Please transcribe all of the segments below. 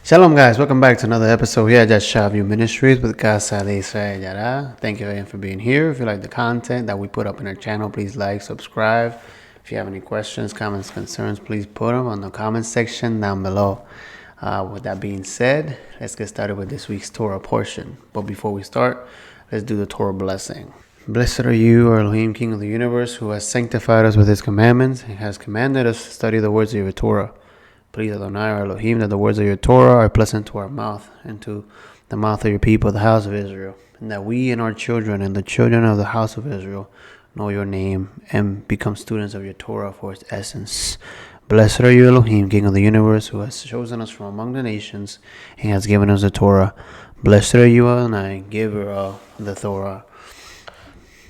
Shalom, guys. Welcome back to another episode here at YASHAV Ministries with YASHAV Israel. Thank you again for being here. If you like the content that we put up in our channel, please like, subscribe. If you have any questions, comments, concerns, please put them on the comment section down below. With that being said, let's get started with this week's Torah portion. But before we start, let's do the Torah blessing. Blessed are you, our Elohim, King of the universe, who has sanctified us with his commandments and has commanded us to study the words of your Torah. Please, Adonai, our Elohim, that the words of your Torah are pleasant to our mouth and to the mouth of your people, the house of Israel, and that we and our children and the children of the house of Israel know your name and become students of your Torah for its essence. Blessed are you, Elohim, King of the universe, who has chosen us from among the nations and has given us the Torah. Blessed are you, Adonai, giver of the Torah.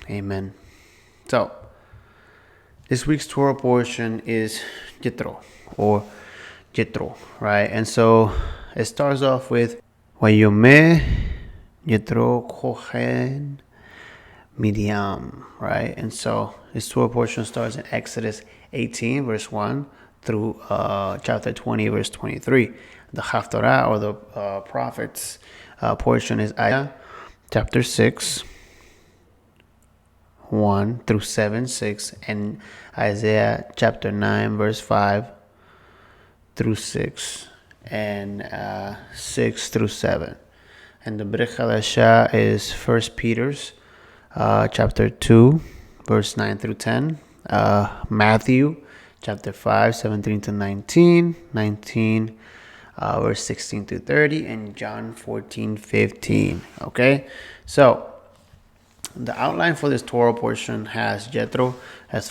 Amen. So, this week's Torah portion is Jethro, or Jethro, right? And so it starts off with Wayome Jethro Kohen Midian, right? And so this Torah portion starts in Exodus 18, verse 1 through chapter 20, verse 23. The Haftarah, or the prophets portion, is Isaiah chapter 6, 1 through 7, 6, and Isaiah chapter 9, verse 5 through 6, and 6 through 7. And the Brit Hadashah is 1 Peter's chapter 2, verse 9 through 10, Matthew chapter 5, 17 to 19, 19 verse 16 to 30, and John 14, 15. Okay, so the outline for this Torah portion has Jethro as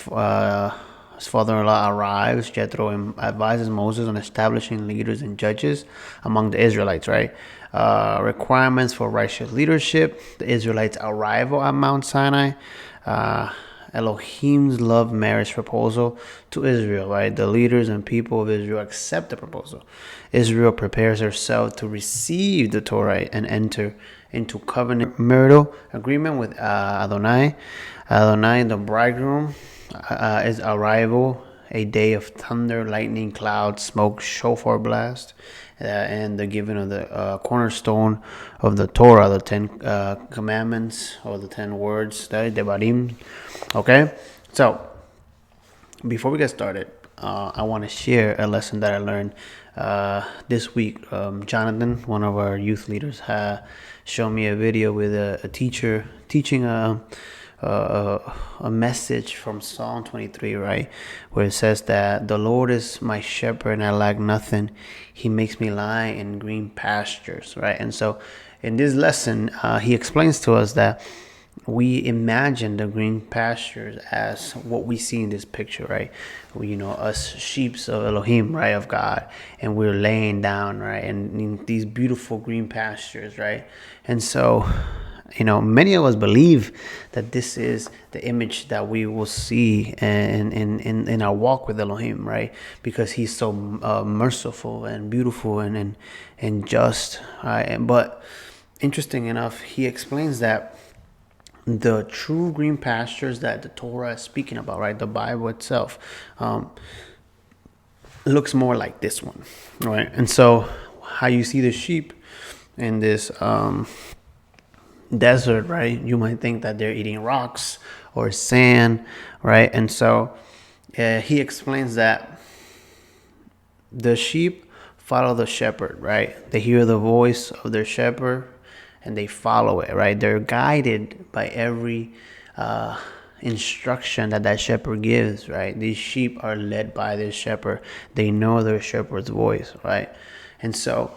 his father-in-law arrives. Jethro advises Moses on establishing leaders and judges among the Israelites, right? Requirements for righteous leadership, the Israelites' arrival at Mount Sinai, Elohim's love marriage proposal to Israel, right? The leaders and people of Israel accept the proposal. Israel prepares herself to receive the Torah and enter into covenant marital agreement with Adonai. Adonai, the bridegroom, his arrival, a day of thunder, lightning, cloud, smoke, shofar blast, and the giving of the cornerstone of the Torah, the 10 commandments, or the 10 words, the Devarim. Okay, so before we get started, I want to share a lesson that I learned this week. Jonathan, one of our youth leaders, shown me a video with a teacher teaching a message from Psalm 23, right, where it says that the Lord is my shepherd and I lack nothing. He makes me lie in green pastures, right? And so in this lesson, he explains to us that we imagine the green pastures as what we see in this picture, right? We, us sheeps of Elohim, right, of God, and we're laying down, right, and in these beautiful green pastures, right? And so, many of us believe that this is the image that we will see in our walk with Elohim, right? Because he's so merciful and beautiful and just, right? But interesting enough, he explains that the true green pastures that the Torah is speaking about, right, the Bible itself, looks more like this one, right? And so how you see the sheep in this desert, right, you might think that they're eating rocks or sand, right? And so he explains that the sheep follow the shepherd, right? They hear the voice of their shepherd and they follow it, right? They're guided by every instruction that shepherd gives, right? These sheep are led by this shepherd. They know their shepherd's voice, right? And so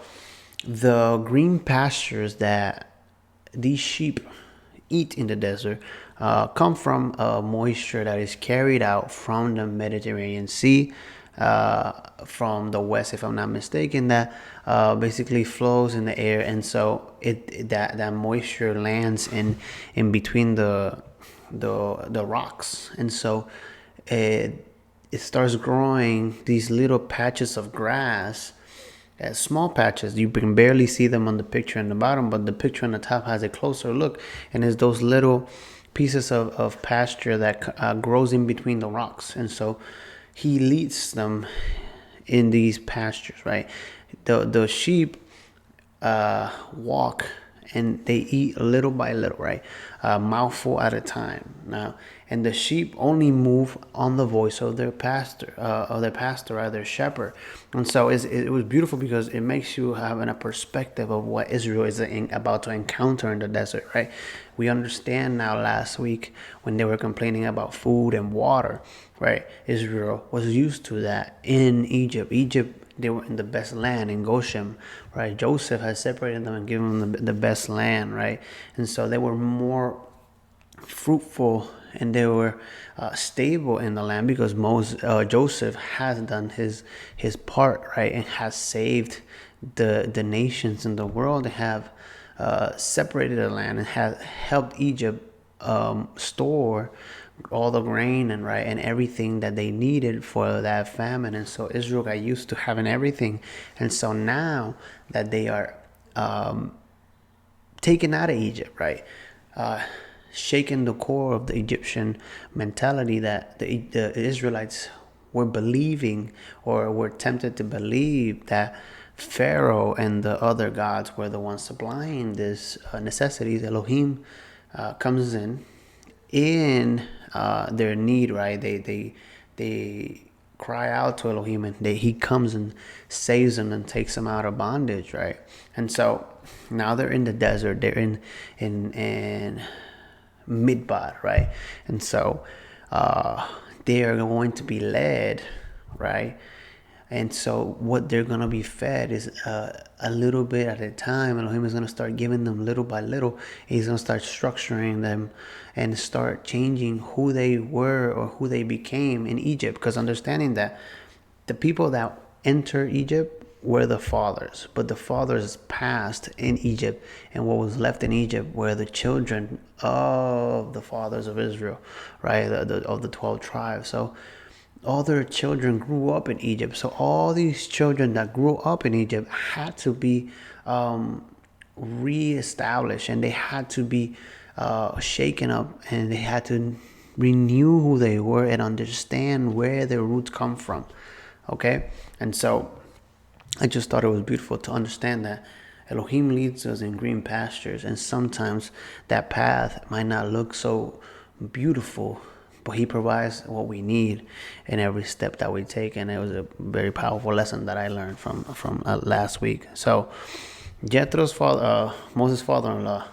the green pastures that these sheep eat in the desert come from moisture that is carried out from the Mediterranean Sea, from the west, if I'm not mistaken, that basically flows in the air, and so that moisture lands in between the rocks, and so it starts growing these little patches of grass. Small patches, you can barely see them on the picture in the bottom, but the picture on the top has a closer look, and it's those little pieces of pasture that grows in between the rocks. And so he leads them in these pastures, right? The sheep walk and they eat little by little, right? A mouthful at a time. Now, and the sheep only move on the voice of their pastor, or their shepherd. And so it was beautiful because it makes you have a perspective of what Israel is about to encounter in the desert, right? We understand now last week when they were complaining about food and water, right? Israel was used to that in Egypt. They were in the best land in Goshen, right? Joseph had separated them and given them the best land, right? And so they were more fruitful and they were stable in the land because Joseph has done his part, right, and has saved the nations in the world and have separated the land and have helped Egypt store all the grain and everything that they needed for that famine. And so Israel got used to having everything. And so now that they are taken out of Egypt, right, shaking the core of the Egyptian mentality that the Israelites were believing or were tempted to believe that Pharaoh and the other gods were the ones supplying this necessities. Elohim comes in their need, right? They cry out to Elohim and he comes and saves them and takes them out of bondage, right? And so now they're in the desert. They're in Midbar, right? And so they are going to be led, right? And so what they're going to be fed is a little bit at a time. Elohim is going to start giving them little by little. He's going to start structuring them and start changing who they were or who they became in Egypt. Because understanding that the people that enter Egypt were the fathers, but the fathers passed in Egypt, and what was left in Egypt were the children of the fathers of Israel, right? Of the 12 tribes. So all their children grew up in Egypt. So all these children that grew up in Egypt had to be reestablished, and they had to be shaken up, and they had to renew who they were and understand where their roots come from. Okay? And so I just thought it was beautiful to understand that Elohim leads us in green pastures, and sometimes that path might not look so beautiful, but he provides what we need in every step that we take. And it was a very powerful lesson that I learned from last week. So Jethro's father, Moses' father-in-law,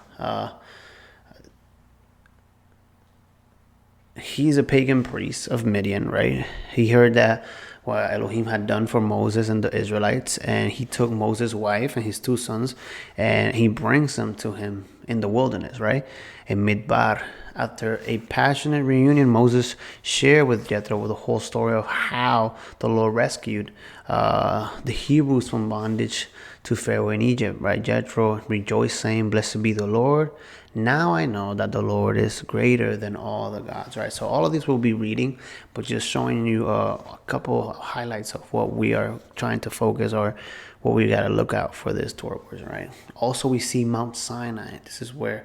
he's a pagan priest of Midian, right? He heard that what Elohim had done for Moses and the Israelites, and he took Moses' wife and his 2 sons, and he brings them to him in the wilderness, right? In Midbar. After a passionate reunion, Moses shared with Jethro the whole story of how the Lord rescued the Hebrews from bondage to Pharaoh in Egypt, right? Jethro rejoiced, saying, "Blessed be the Lord. Now I know that the Lord is greater than all the gods," right? So all of this we'll be reading, but just showing you a couple highlights of what we are trying to focus or what we got to look out for this towards, right? Also, we see Mount Sinai. This is where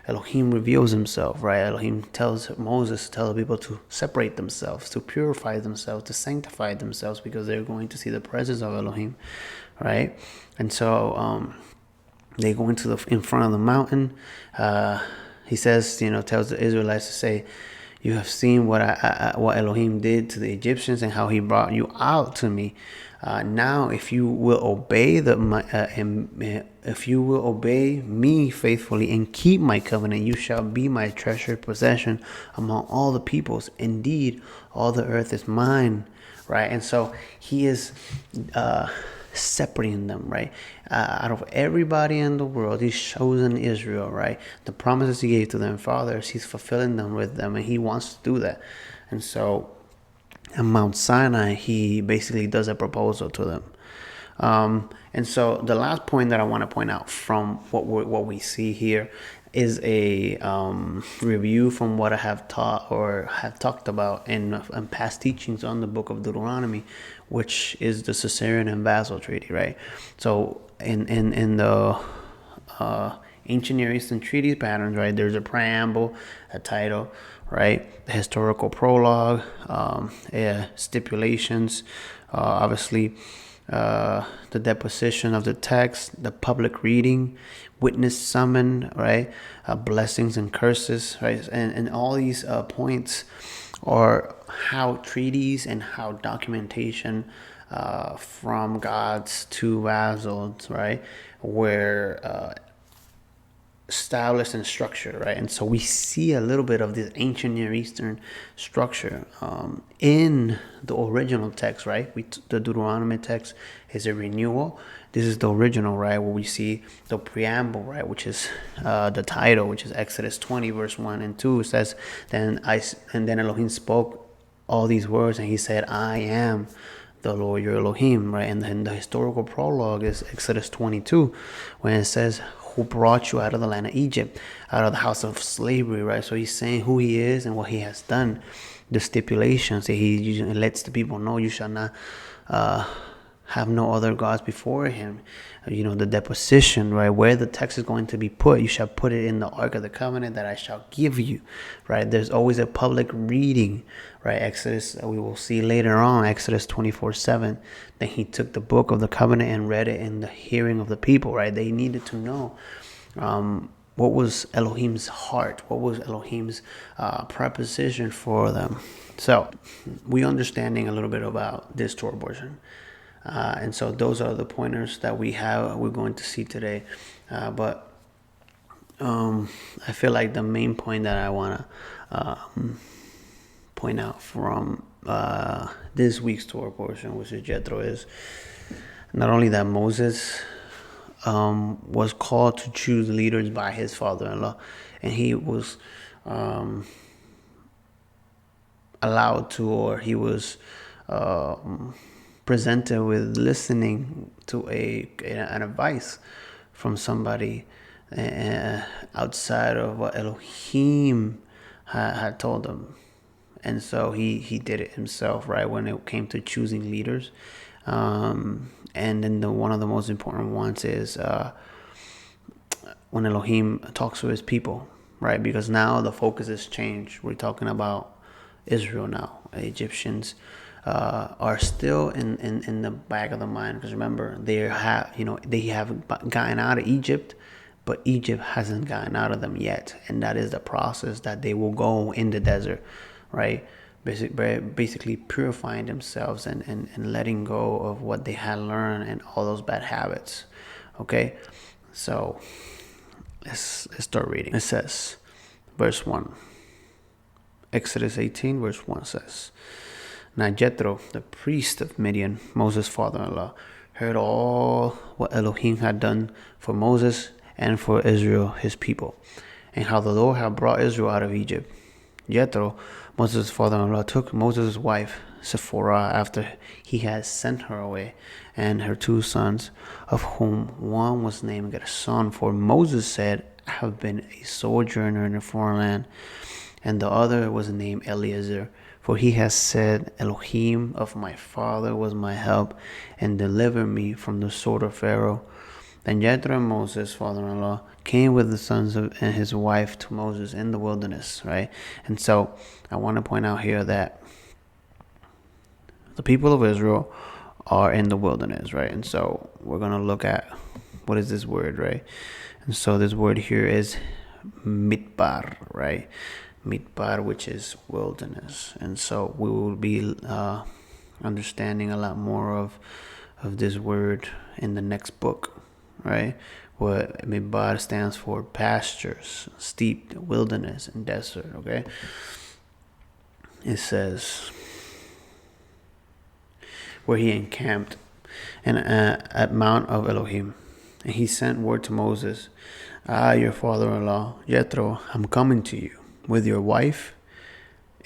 Elohim reveals himself, right? Elohim tells Moses to tell the people to separate themselves, to purify themselves, to sanctify themselves, because they're going to see the presence of Elohim, right? And so they go in front of the mountain. He says, tells the Israelites to say, "You have seen what Elohim did to the Egyptians and how he brought you out to me. Now, if you will obey me faithfully and keep my covenant, you shall be my treasured possession among all the peoples. Indeed, all the earth is mine." Right? And so he is separating them, right? Out of everybody in the world, he's chosen Israel, right? The promises he gave to their fathers, he's fulfilling them with them, and he wants to do that. And so at Mount Sinai, he basically does a proposal to them. And so the last point that I want to point out from what we see here is a review from what I have taught or have talked about in past teachings on the book of Deuteronomy, which is the Caesarean and Vassal Treaty, right? So in the ancient Near Eastern treaties patterns, right, there's a preamble, a title, right? The historical prologue, stipulations, obviously, the deposition of the text, the public reading, witness summon, right? Blessings and curses, right? And all these points are how treaties and how documentation from gods to vassals, right, were established and structure, right? And so we see a little bit of this ancient Near Eastern structure in the original text, right? The Deuteronomy text is a renewal. This is the original, right? Where we see the preamble, right? Which is the title, which is Exodus 20, verse 1 and 2. It says, then Elohim spoke all these words, and he said, I am the Lord your Elohim, right? And then the historical prologue is Exodus 22, when it says, who brought you out of the land of Egypt, out of the house of slavery, right? So he's saying who he is and what he has done. The stipulations that he lets the people know, you shall not have no other gods before him. The deposition, right? Where the text is going to be put, you shall put it in the Ark of the Covenant that I shall give you, right? There's always a public reading, right? Exodus, we will see later on, Exodus 24:7, that he took the book of the covenant and read it in the hearing of the people, right? They needed to know what was Elohim's heart, what was Elohim's preposition for them. So we understanding a little bit about this Torah portion. And so those are the pointers that we're going to see today. But I feel like the main point that I want to point out from this week's Torah portion, which is Jethro, is not only that Moses was called to choose leaders by his father-in-law, and he was allowed to, or he was presented with listening to an advice from somebody outside of what Elohim had told him. And so he did it himself, right, when it came to choosing leaders. And then one of the most important ones is when Elohim talks to his people, right? Because now the focus has changed. We're talking about Israel now. Egyptians are still in the back of the mind, because remember, they have gotten out of Egypt, but Egypt hasn't gotten out of them yet, and that is the process that they will go in the desert, right? Basically purifying themselves and letting go of what they had learned and all those bad habits. Okay, so let's start reading. It says, verse 1, Exodus 18, verse 1 says, now Jethro, the priest of Midian, Moses' father-in-law, heard all what Elohim had done for Moses and for Israel, his people, and how the Lord had brought Israel out of Egypt. Jethro, Moses' father-in-law, took Moses' wife, Sephora, after he had sent her away, and her 2 sons, of whom one was named Gershon, for Moses said, I have been a sojourner in a foreign land, and the other was named Eliezer, for he has said, Elohim of my father was my help, and delivered me from the sword of Pharaoh. Then Jethro and Moses' father-in-law came with the sons and his wife to Moses in the wilderness, right? And so I want to point out here that the people of Israel are in the wilderness, right? And so we're going to look at what is this word, right? And so this word here is midbar, right? Midbar, which is wilderness. And so we will be understanding a lot more of this word in the next book, right? What midbar stands for: pastures, steep wilderness, and desert. Okay, it says where he encamped and at Mount of Elohim, and he sent word to Moses, your father-in-law Jethro, I'm coming to you with your wife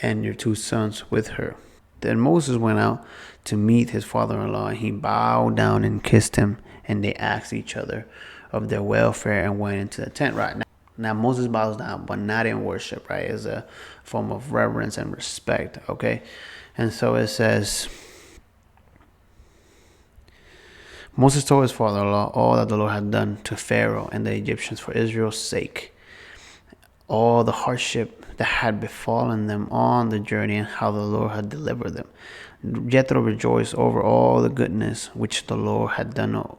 and your 2 sons with her. Then Moses went out to meet his father-in-law, and he bowed down and kissed him, and they asked each other of their welfare and went into the tent. Right now Moses bows down, but not in worship, right? It's a form of reverence and respect. Okay, and so it says, Moses told his father-in-law all that the Lord had done to Pharaoh and the Egyptians for Israel's sake, all the hardship that had befallen them on the journey and how the Lord had delivered them. Jethro rejoiced over all the goodness which the Lord had done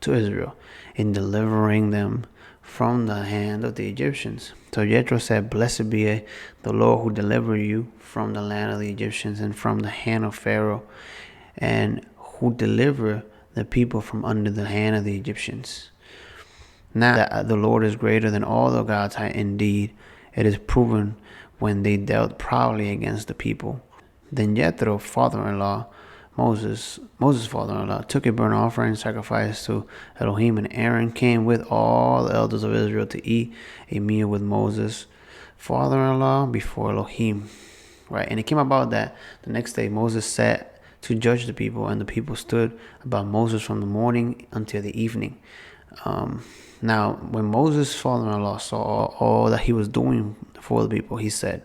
to Israel in delivering them from the hand of the Egyptians. So Jethro said, Blessed be the Lord who delivered you from the land of the Egyptians and from the hand of Pharaoh, and who delivered the people from under the hand of the Egyptians. Now that the Lord is greater than all the gods, indeed, it is proven when they dealt proudly against the people. Then Jethro, father-in-law, Moses' father-in-law, took a burnt offering and sacrifice to Elohim, and Aaron came with all the elders of Israel to eat a meal with Moses' father-in-law before Elohim. Right, and it came about that the next day Moses sat to judge the people, and the people stood about Moses from the morning until the evening. Now, when Moses' father-in-law saw all that he was doing for the people, he said,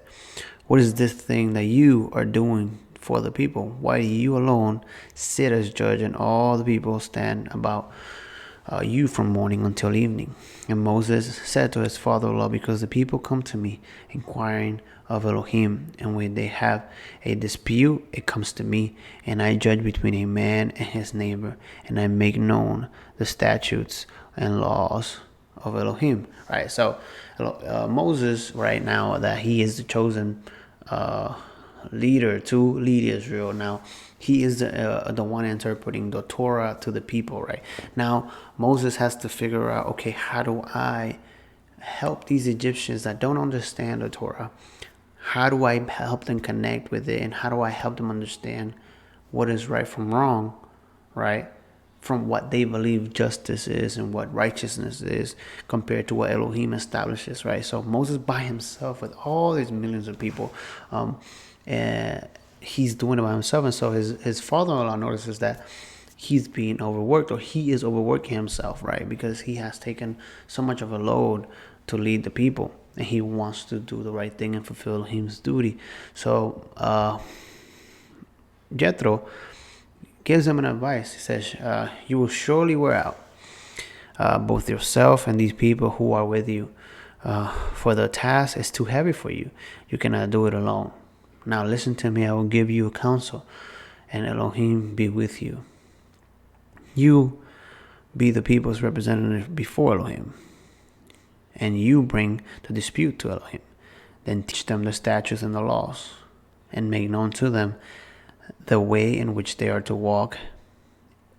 What is this thing that you are doing for the people? Why do you alone sit as judge, and all the people stand about you from morning until evening? And Moses said to his father-in-law, Because the people come to me, inquiring of Elohim, and when they have a dispute, it comes to me, and I judge between a man and his neighbor, and I make known the statutes and laws of Elohim. Right, so Moses, right now, that he is the chosen leader to lead Israel. Now, he is the one interpreting the Torah to the people. Right now, Moses has to figure out, okay, how do I help these Egyptians that don't understand the Torah? How do I help them connect with it, and how do I help them understand what is right from wrong, right? From what they believe justice is and what righteousness is compared to what Elohim establishes, right? So Moses by himself with all these millions of people, he's doing it by himself. And so his father-in-law notices that he's being overworked, or he is overworking himself, right? Because he has taken so much of a load to lead the people, and he wants to do the right thing and fulfill his duty. So Jethro gives him an advice. He says, you will surely wear out both yourself and these people who are with you, for the task is too heavy for you. You cannot do it alone. Now listen to me, I will give you a counsel, and Elohim be with you. You be the people's representative before Elohim, and you bring the dispute to Elohim. Then teach them the statutes and the laws, and make known to them the way in which they are to walk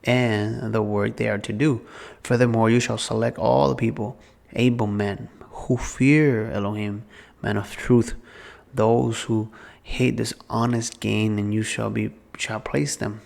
and the work they are to do. Furthermore, you shall select all the people, able men who fear Elohim, men of truth, those who hate dishonest gain, and you shall place them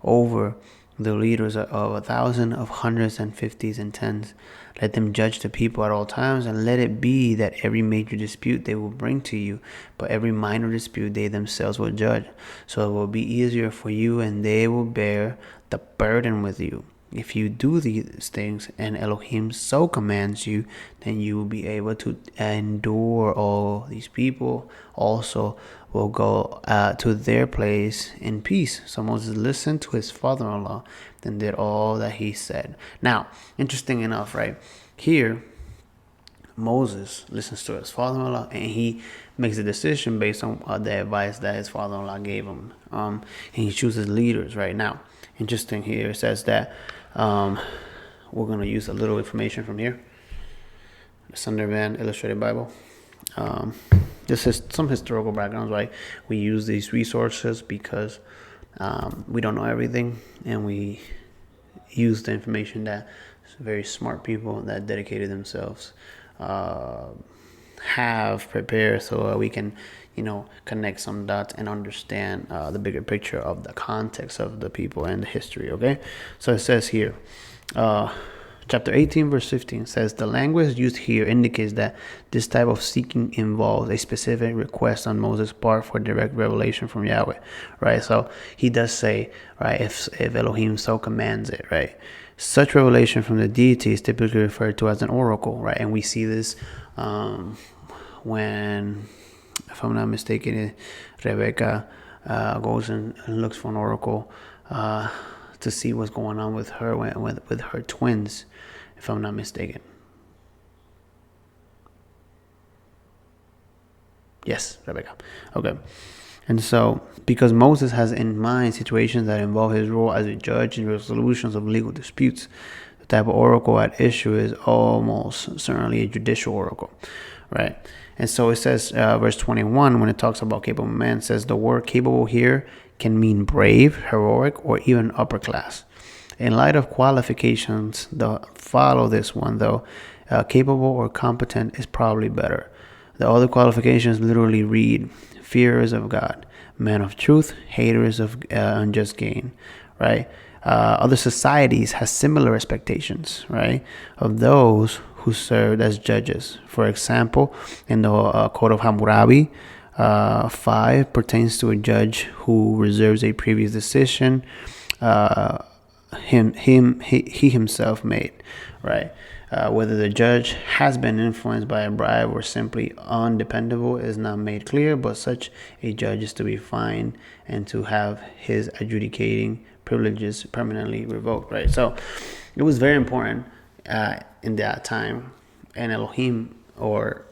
over the leaders of 1,000, of hundreds and fifties and tens. Let them judge the people at all times, and let it be that every major dispute they will bring to you, but every minor dispute they themselves will judge. So it will be easier for you, and they will bear the burden with you. If you do these things, and Elohim so commands you, then you will be able to endure all these people. Also will go to their place in peace. So Moses listened to his father-in-law and did all that he said. Now, interesting enough, right? Here, Moses listens to his father-in-law, and he makes a decision based on the advice that his father-in-law gave him. And he chooses leaders right now. Interesting here, it says that we're going to use a little information from here. The Sunderland Illustrated Bible. This is some historical backgrounds, right? We use these resources because we don't know everything, and we use the information that very smart people that dedicated themselves have prepared, so we can, connect some dots and understand the bigger picture of the context of the people and the history. Okay, so it says here, chapter 18 verse 15 says, the language used here indicates that this type of seeking involves a specific request on Moses' part for direct revelation from Yahweh, right? So he does say, right, if Elohim so commands it, right? Such revelation from the deity is typically referred to as an oracle, right? And we see this when, if I'm not mistaken, Rebecca goes and looks for an oracle to see what's going on with her, with her twins, if I'm not mistaken. Yes, Rebecca. Okay. And so, because Moses has in mind situations that involve his role as a judge in resolutions of legal disputes, the type of oracle at issue is almost certainly a judicial oracle, right? And so it says, verse 21, when it talks about capable men, says the word capable here can mean brave, heroic, or even upper class. In light of qualifications that follow this one, though, capable or competent is probably better. The other qualifications literally read fearers of God, men of truth, haters of unjust gain, right? Other societies has similar expectations, right, of those who served as judges. For example, in the Code of Hammurabi, 5 pertains to a judge who reserves a previous decision he himself made, right? Whether the judge has been influenced by a bribe or simply undependable is not made clear, but such a judge is to be fined and to have his adjudicating privileges permanently revoked, right? So it was very important in that time, and Elohim or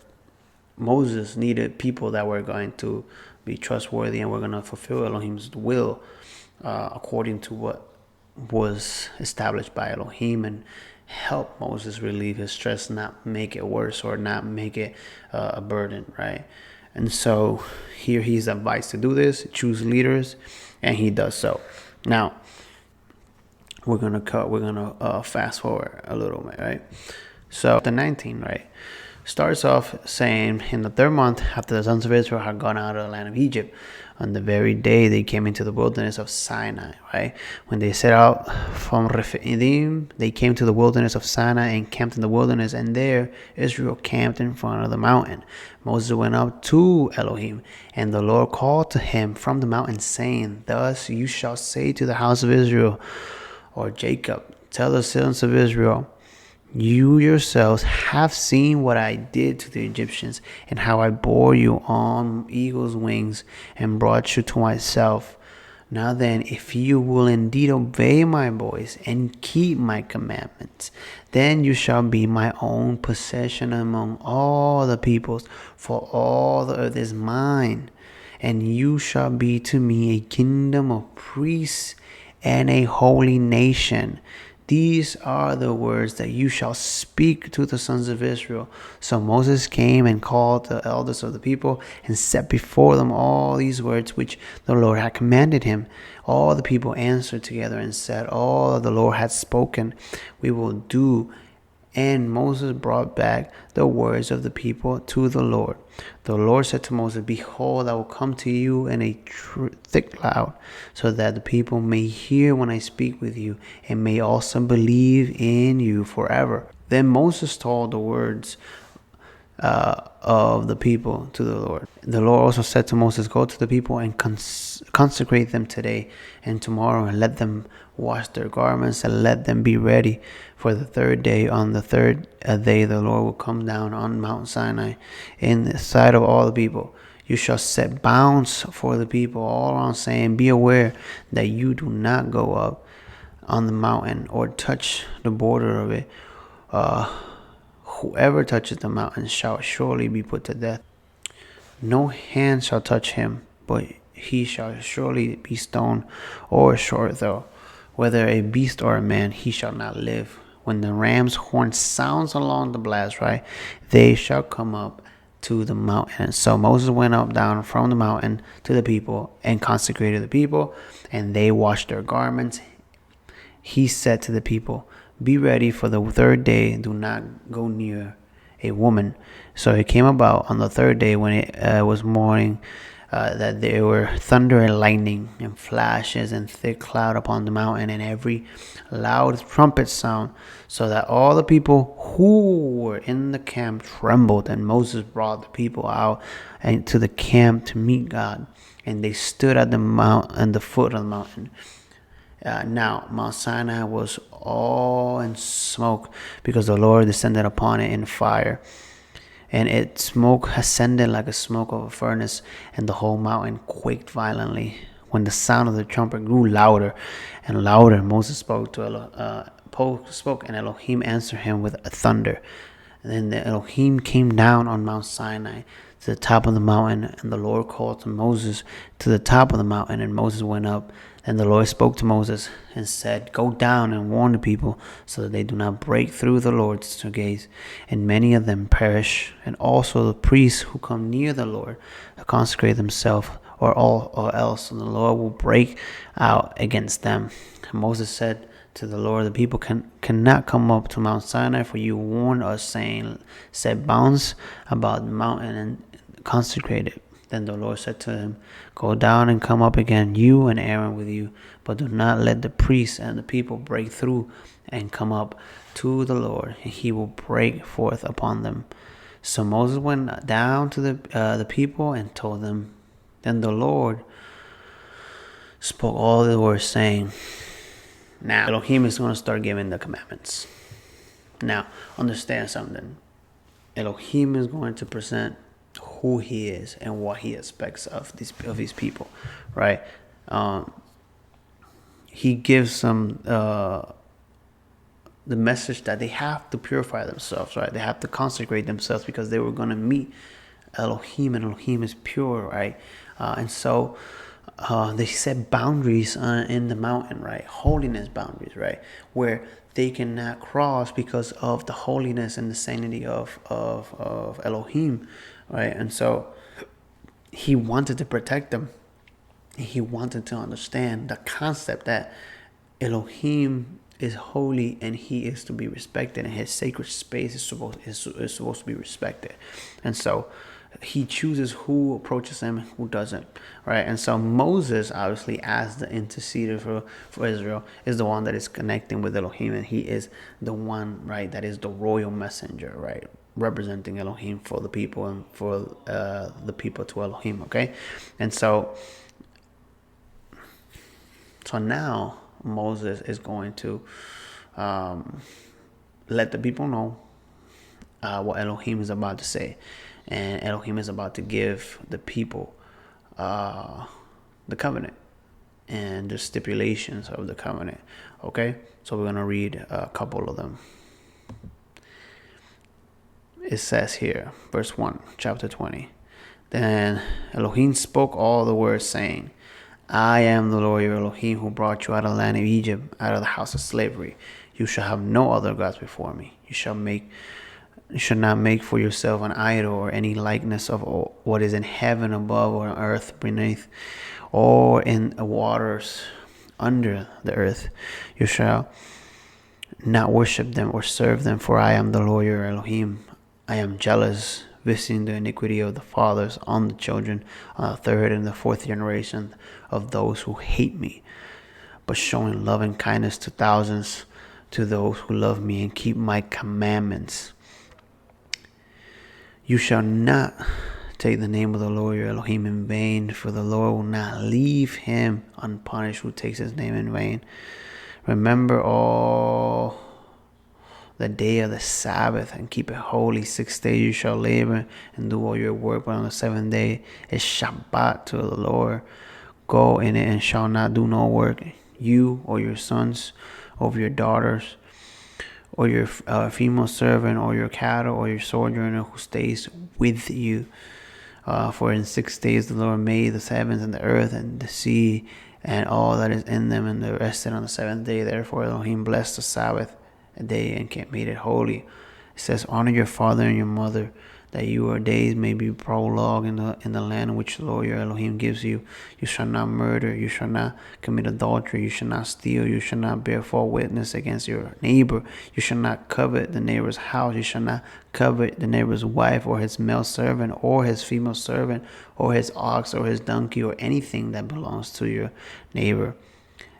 Moses needed people that were going to be trustworthy and were going to fulfill Elohim's will according to what was established by Elohim, and help Moses relieve his stress, not make it worse or not make it a burden, right? And so here he's advised to do this, choose leaders, and he does so. Now we're gonna fast forward a little bit, right? So the 19, right, starts off saying, in the 3rd month after the sons of Israel had gone out of the land of Egypt, on the very day they came into the wilderness of Sinai, right? When they set out from Rephidim, they came to the wilderness of Sinai and camped in the wilderness, and there Israel camped in front of the mountain. Moses went up to Elohim, and the Lord called to him from the mountain, saying, thus you shall say to the house of Israel, or Jacob, tell the sons of Israel, you yourselves have seen what I did to the Egyptians, and how I bore you on eagle's wings and brought you to myself. Now then, if you will indeed obey my voice and keep my commandments, then you shall be my own possession among all the peoples, for all the earth is mine. And you shall be to me a kingdom of priests and a holy nation. These are the words that you shall speak to the sons of Israel. So Moses came and called the elders of the people and set before them all these words which the Lord had commanded him. All the people answered together and said, all that the Lord had spoken, we will do. And Moses brought back the words of the people to the Lord. The Lord said to Moses, behold, I will come to you in a thick cloud, so that the people may hear when I speak with you, and may also believe in you forever. Then Moses told the words of the people to the Lord. The Lord also said to Moses, go to the people and consecrate them today and tomorrow, and let them wash their garments, and let them be ready for the 3rd day. On the 3rd day the Lord will come down on Mount Sinai in the sight of all the people. You shall set bounds for the people all around, saying, be aware that you do not go up on the mountain or touch the border of it. Whoever touches the mountain shall surely be put to death. No hand shall touch him, but he shall surely be stoned or short though. Whether a beast or a man, he shall not live. When the ram's horn sounds along the blast, right, they shall come up to the mountain. So Moses went up down from the mountain to the people and consecrated the people, and they washed their garments. He said to the people, be ready for the 3rd day, do not go near a woman. So it came about on the 3rd day, when it was morning, that there were thunder and lightning and flashes and thick cloud upon the mountain, and every loud trumpet sound, so that all the people who were in the camp trembled. And Moses brought the people out and to the camp to meet God, and they stood at the foot of the mountain. Now Mount Sinai was all in smoke, because the Lord descended upon it in fire, and its smoke ascended like a smoke of a furnace, and the whole mountain quaked violently. When the sound of the trumpet grew louder and louder, Moses spoke, and Elohim answered him with a thunder. And then the Elohim came down on Mount Sinai to the top of the mountain. And the Lord called to Moses to the top of the mountain, and Moses went up. And the Lord spoke to Moses and said, "Go down and warn the people so that they do not break through the Lord's gates, and many of them perish. And also the priests who come near the Lord to consecrate themselves, or else the Lord will break out against them." And Moses said to the Lord, "The people cannot come up to Mount Sinai, for you warned us, saying, set bounds about the mountain and consecrate it." Then the Lord said to him, "Go down and come up again, you and Aaron with you, but do not let the priests and the people break through and come up to the Lord, and he will break forth upon them." So Moses went down to the people and told them. Then the Lord spoke all the words, saying, now Elohim is going to start giving the commandments. Now, understand something. Elohim is going to present who he is and what he expects of these people, right? He gives them the message that they have to purify themselves, right? They have to consecrate themselves because they were going to meet Elohim, and Elohim is pure, right? And so they set boundaries in the mountain, right? Holiness boundaries, right? Where they cannot cross because of the holiness and the sanctity of Elohim, right? And so he wanted to protect them. He wanted to understand the concept that Elohim is holy and he is to be respected, and his sacred space is supposed to be respected. And so he chooses who approaches him and who doesn't, right? And so Moses, obviously, as the interceder for Israel, is the one that is connecting with Elohim, and he is the one, right, that is the royal messenger, right, representing Elohim for the people and for the people to Elohim, okay? And so now Moses is going to let the people know what Elohim is about to say. And Elohim is about to give the people the covenant and the stipulations of the covenant. Okay? So we're going to read a couple of them. It says here, verse 1, chapter 20. Then Elohim spoke all the words, saying, "I am the Lord your Elohim, who brought you out of the land of Egypt, out of the house of slavery. You shall have no other gods before me. You shall not make for yourself an idol or any likeness of what is in heaven above, or on earth beneath, or in the waters under the earth. You shall not worship them or serve them, for I am the Lord your Elohim. I am jealous, visiting the iniquity of the fathers on the children, on the third and the fourth generation of those who hate me, but showing love and kindness to thousands, to those who love me and keep my commandments. You shall not take the name of the Lord your Elohim in vain, for the Lord will not leave him unpunished who takes his name in vain. Remember all the day of the Sabbath and keep it holy. 6 days you shall labor and do all your work, but on the seventh day is Shabbat to the Lord. Go in it and shall not do no work, you or your sons, or your daughters, or your female servant, or your cattle, or your sojourner who stays with you. For in 6 days the Lord made the heavens and the earth and the sea and all that is in them, and the rested on the seventh day. Therefore Elohim blessed the Sabbath day and made it holy. It says, honor your father and your mother, that your days may be prolonged in the land which the Lord your Elohim gives you. You shall not murder, you shall not commit adultery, you shall not steal, you shall not bear false witness against your neighbor, you shall not covet the neighbor's house, you shall not covet the neighbor's wife, or his male servant, or his female servant, or his ox, or his donkey, or anything that belongs to your neighbor.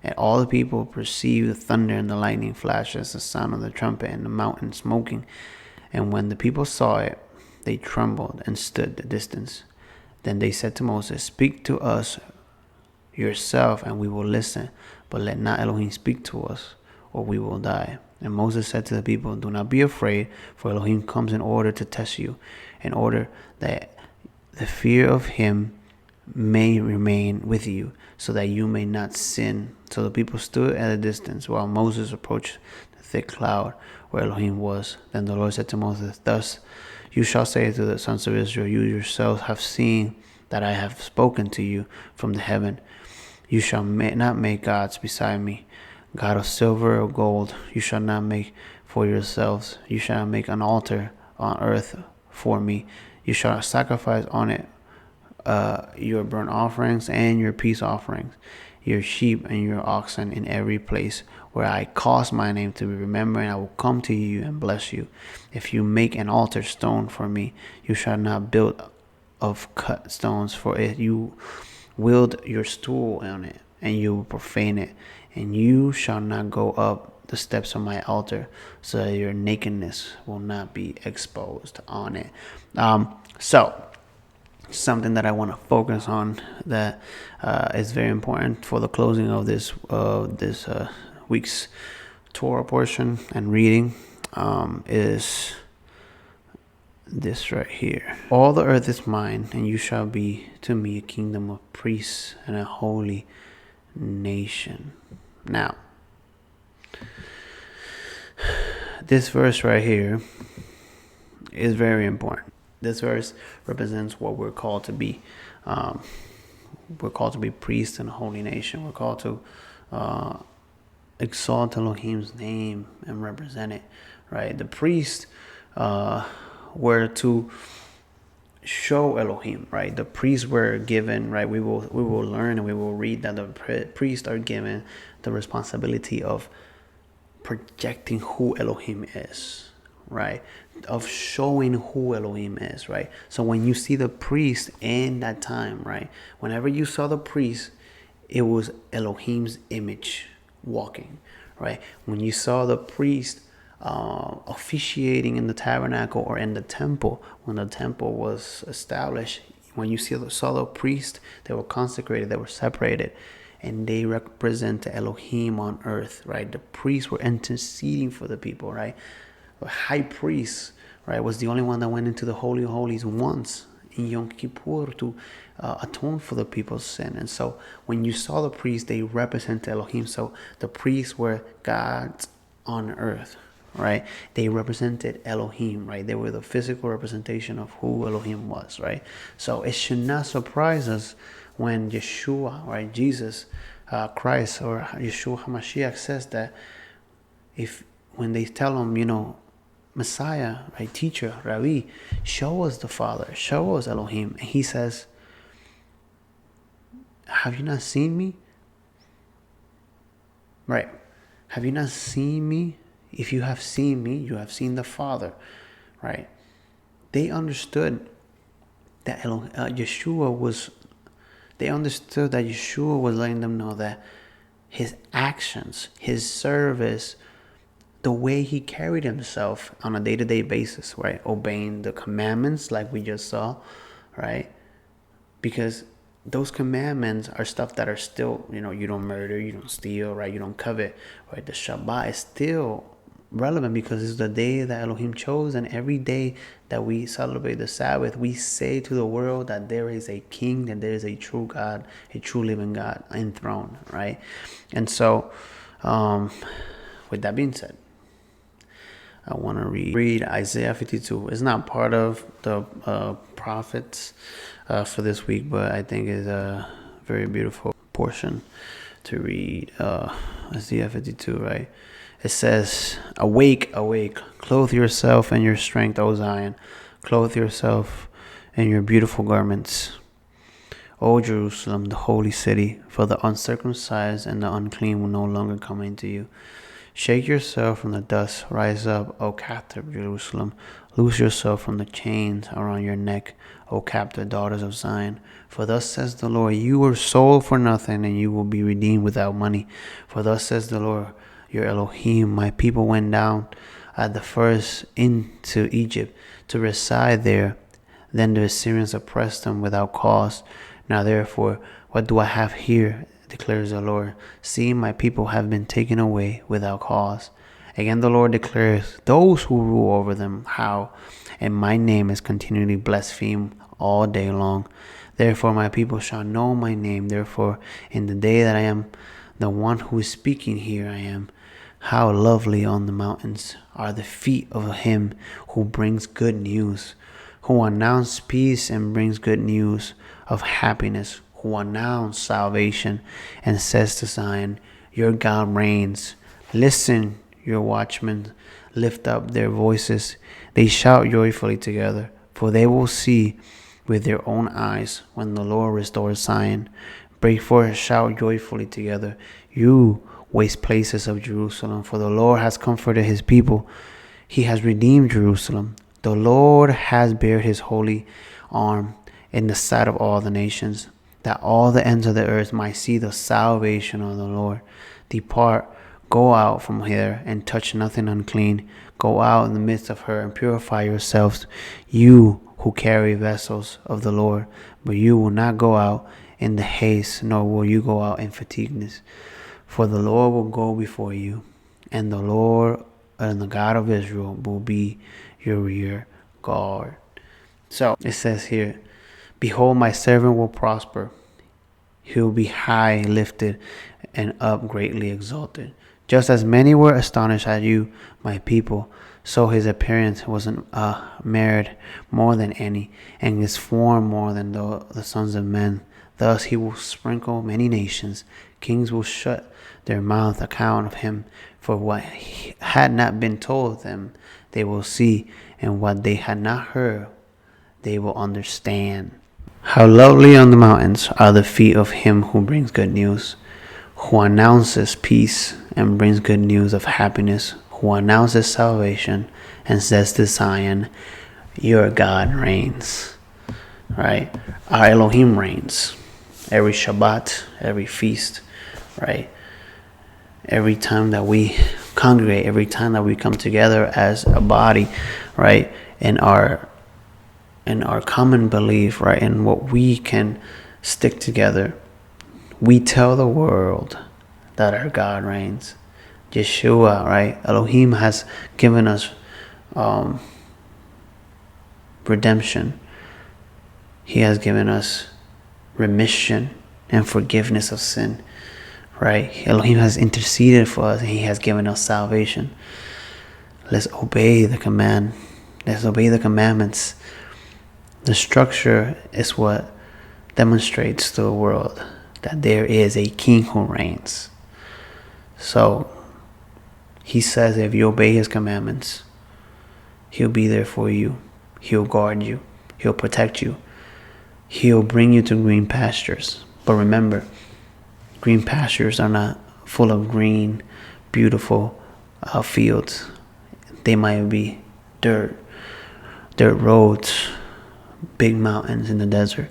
And all the people perceived the thunder and the lightning flashes, the sound of the trumpet, and the mountain smoking. And when the people saw it, they trembled and stood at a distance. Then they said to Moses, speak to us yourself, and we will listen. But let not Elohim speak to us, or we will die. And Moses said to the people, do not be afraid, for Elohim comes in order to test you, in order that the fear of him may remain with you, so that you may not sin. So the people stood at a distance, while Moses approached the thick cloud where Elohim was. Then the Lord said to Moses, thus You shall say to the sons of Israel, you yourselves have seen that I have spoken to you from the heaven. You shall not make gods beside me, God of silver or gold. You shall not make for yourselves. You shall not make an altar on earth for me. You shall sacrifice on it your burnt offerings and your peace offerings, your sheep and your oxen in every place where I cause my name to be remembered, and I will come to you and bless you. If you make an altar stone for me, you shall not build of cut stones for it. You wield your stool on it, and you will profane it, and you shall not go up the steps of my altar, so that your nakedness will not be exposed on it. So something that I want to focus on that is very important for the closing of this week's Torah portion and reading is this right here. All the earth is mine, and you shall be to me a kingdom of priests and a holy nation. Now, this verse right here is very important. This verse represents what we're called to be. We're called to be priests in a holy nation. We're called to exalt Elohim's name and represent it, right? The priests were to show Elohim, right? The priests were given, right? We will learn and we will read that the priests are given the responsibility of projecting who Elohim is, right? Of showing who Elohim is, right? So when you see the priest in that time, right? Whenever you saw the priest, it was Elohim's image walking, right? When you saw the priest officiating in the tabernacle or in the temple, when the temple was established, when you saw the priest, they were consecrated, they were separated, and they represent Elohim on earth, right? The priests were interceding for the people, right? The high priest, right, was the only one that went into the Holy of Holies once in Yom Kippur to atone for the people's sin. And so when you saw the priests, they represented Elohim. So the priests were gods on earth, right? They represented Elohim, right? They were the physical representation of who Elohim was, right? So it should not surprise us when Yeshua, right, Jesus Christ, or Yeshua HaMashiach says that when they tell him, Messiah, right, teacher, Rabbi, show us the Father, show us Elohim. And he says, have you not seen me? Right. Have you not seen me? If you have seen me, you have seen the Father, right? They understood that Yeshua was letting them know that his actions, his service, the way he carried himself on a day-to-day basis, right? Obeying the commandments like we just saw, right? Because those commandments are stuff that are still, you don't murder, you don't steal, right? You don't covet, right? The Shabbat is still relevant because it's the day that Elohim chose, and every day that we celebrate the Sabbath, we say to the world that there is a king, that there is a true God, a true living God enthroned, right? And so, with that being said, I want to read Isaiah 52. It's not part of the prophets for this week, but I think it's a very beautiful portion to read. Isaiah 52, right? It says, awake, awake, clothe yourself in your strength, O Zion. Clothe yourself in your beautiful garments, O Jerusalem, the holy city, for the uncircumcised and the unclean will no longer come into you. Shake yourself from the dust, rise up, O captive Jerusalem. Loose yourself from the chains around your neck, O captive daughters of Zion. For thus says the Lord, you were sold for nothing, and you will be redeemed without money. For thus says the Lord, your Elohim, my people went down at the first into Egypt to reside there. Then the Assyrians oppressed them without cause. Now therefore, what do I have here, declares the Lord? See, my people have been taken away without cause. Again the Lord declares, those who rule over them how, and my name is continually blasphemed all day long. Therefore my people shall know my name. Therefore in the day that I am the one who is speaking here, I am. How lovely on the mountains are the feet of him who brings good news, who announces peace and brings good news of happiness, who announces salvation and says to Zion, your God reigns. Listen, your watchmen lift up their voices. They shout joyfully together, for they will see with their own eyes when the Lord restores Zion. Break forth, shout joyfully together, you waste places of Jerusalem, for the Lord has comforted his people. He has redeemed Jerusalem. The Lord has bared his holy arm in the sight of all the nations, that all the ends of the earth might see the salvation of the Lord. Depart, go out from here, and touch nothing unclean. Go out in the midst of her and purify yourselves, you who carry vessels of the Lord. But you will not go out in the haste, nor will you go out in fatigueness. For the Lord will go before you, and the Lord and the God of Israel will be your rear guard. So it says here, behold, my servant will prosper. He will be high lifted and up greatly exalted. Just as many were astonished at you, my people, so his appearance was marred more than any, and his form more than the sons of men. Thus he will sprinkle many nations. Kings will shut their mouth account of him, for what had not been told them they will see, and what they had not heard they will understand. How lovely on the mountains are the feet of him who brings good news, who announces peace and brings good news of happiness, who announces salvation and says to Zion, your God reigns. Right? Our Elohim reigns. Every Shabbat, every feast, right? Every time that we congregate, every time that we come together as a body, right? In our common belief, right? And what we can stick together, we tell the world that our God reigns. Yeshua, right? Elohim has given us redemption. He has given us remission and forgiveness of sin, right? Elohim has interceded for us and he has given us salvation. Let's obey the command. Let's obey the commandments. The structure is what demonstrates to the world that there is a king who reigns. So he says if you obey his commandments, he'll be there for you. He'll guard you. He'll protect you. He'll bring you to green pastures. But remember, green pastures are not full of green, beautiful fields. They might be dirt roads, big mountains in the desert.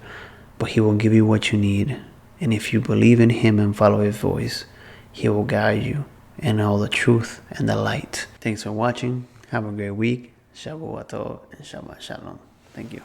But he will give you what you need. And if you believe in him and follow his voice, he will guide you in all the truth and the light. Thanks for watching. Have a great week. Shavuot Tov and Shabbat Shalom. Thank you.